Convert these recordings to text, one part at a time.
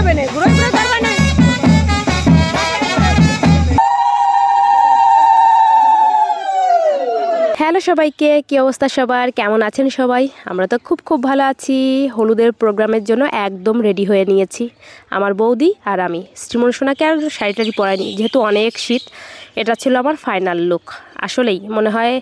হবে না, ঘুরে ঘুরে করবে না। হ্যালো সবাইকে, কি অবস্থা সবার, কেমন আছেন সবাই? আমরা তো খুব ভালো আছি। হলুদের প্রোগ্রামের জন্য একদম রেডি হয়ে নিয়েছি আমার বৌদি আর আমি। শ্রীমন সোনাকে আর শাড়িটারি পরাইনি, যেহেতু অনেক শীত। এটা ছিল আমার ফাইনাল লুক। আসলেই মনে হয়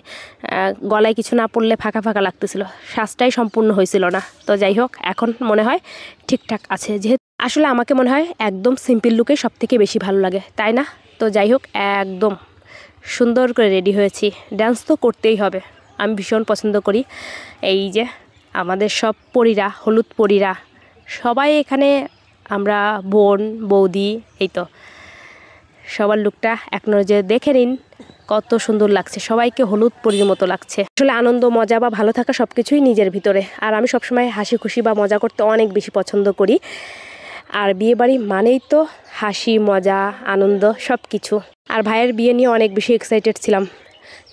গলায় কিছু না পরলে ফাঁকা ফাঁকা লাগতেছিল, সাজটাই সম্পূর্ণ হয়েছিল না। তো যাই হোক, এখন মনে হয় ঠিকঠাক আছে। যেহেতু আসলে আমাকে মনে হয় একদম সিম্পল লুকে সব থেকে বেশি ভালো লাগে, তাই না? তো যাই হোক, একদম সুন্দর করে রেডি হয়েছি। ডান্স তো করতেই হবে, আমি ভীষণ পছন্দ করি। এই যে আমাদের সব পরীরা, হলুদ পরীরা সবাই এখানে, আমরা বোন বৌদি, এই তো সবার লুকটা এক নজরে দেখে নিন, কত সুন্দর লাগছে। সবাইকে হলুদ পরীর মতো লাগছে। আসলে আনন্দ, মজা বা ভালো থাকা সব কিছুই নিজের ভিতরে। আর আমি সবসময় হাসি খুশি বা মজা করতে অনেক বেশি পছন্দ করি। আর বিয়েবাড়ি মানেই তো হাসি, মজা, আনন্দ সব কিছু। আর ভাইয়ের বিয়ে নিয়ে অনেক বেশি এক্সাইটেড ছিলাম,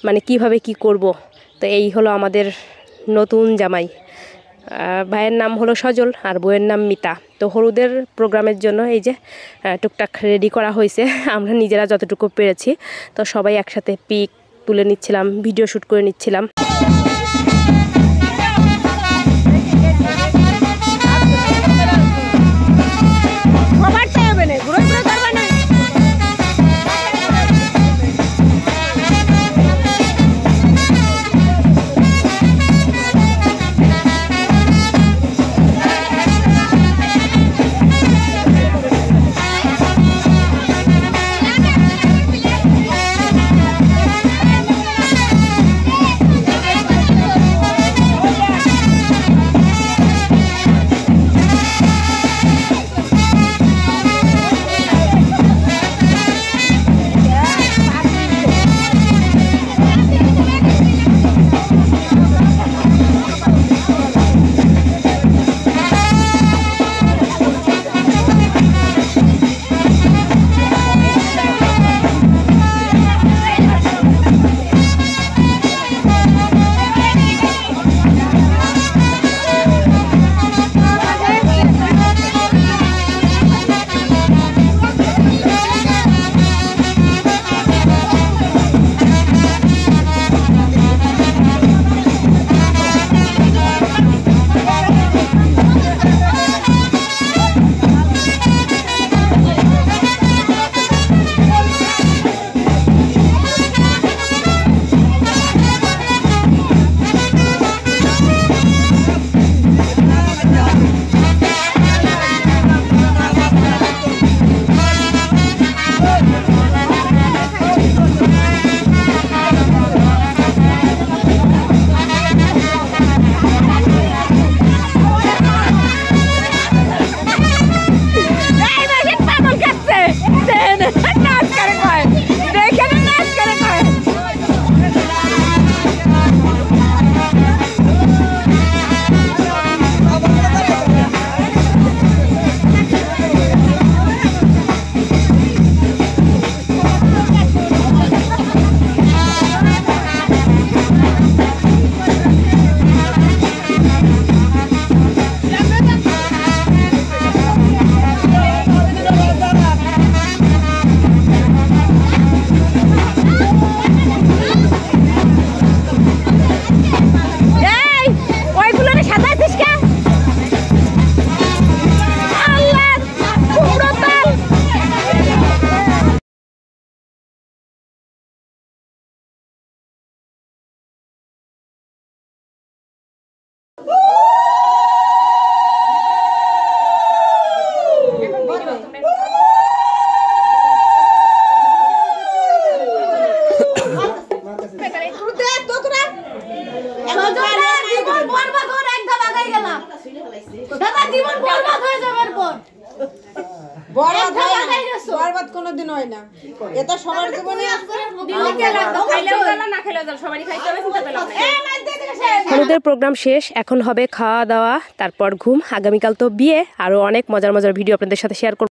মানে কিভাবে কি করব। তো এই হলো আমাদের নতুন জামাই। ভাইয়ের নাম হলো সজল আর বউয়ের নাম মিতা। তো হলুদের প্রোগ্রামের জন্য এই যে টুকটাক রেডি করা হয়েছে, আমরা নিজেরা যতটুকু পেরেছি। তো সবাই একসাথে পিক তুলে নিচ্ছিলাম, ভিডিও শ্যুট করে নিচ্ছিলাম। বরবাদ কোনোদিন হয় না, এটা সবার জীবনে। হলুদের প্রোগ্রাম শেষ, এখন হবে খাওয়া দাওয়া, তারপর ঘুম। আগামীকাল তো বিয়ে, আরো অনেক মজার ভিডিও আপনাদের সাথে শেয়ার করব।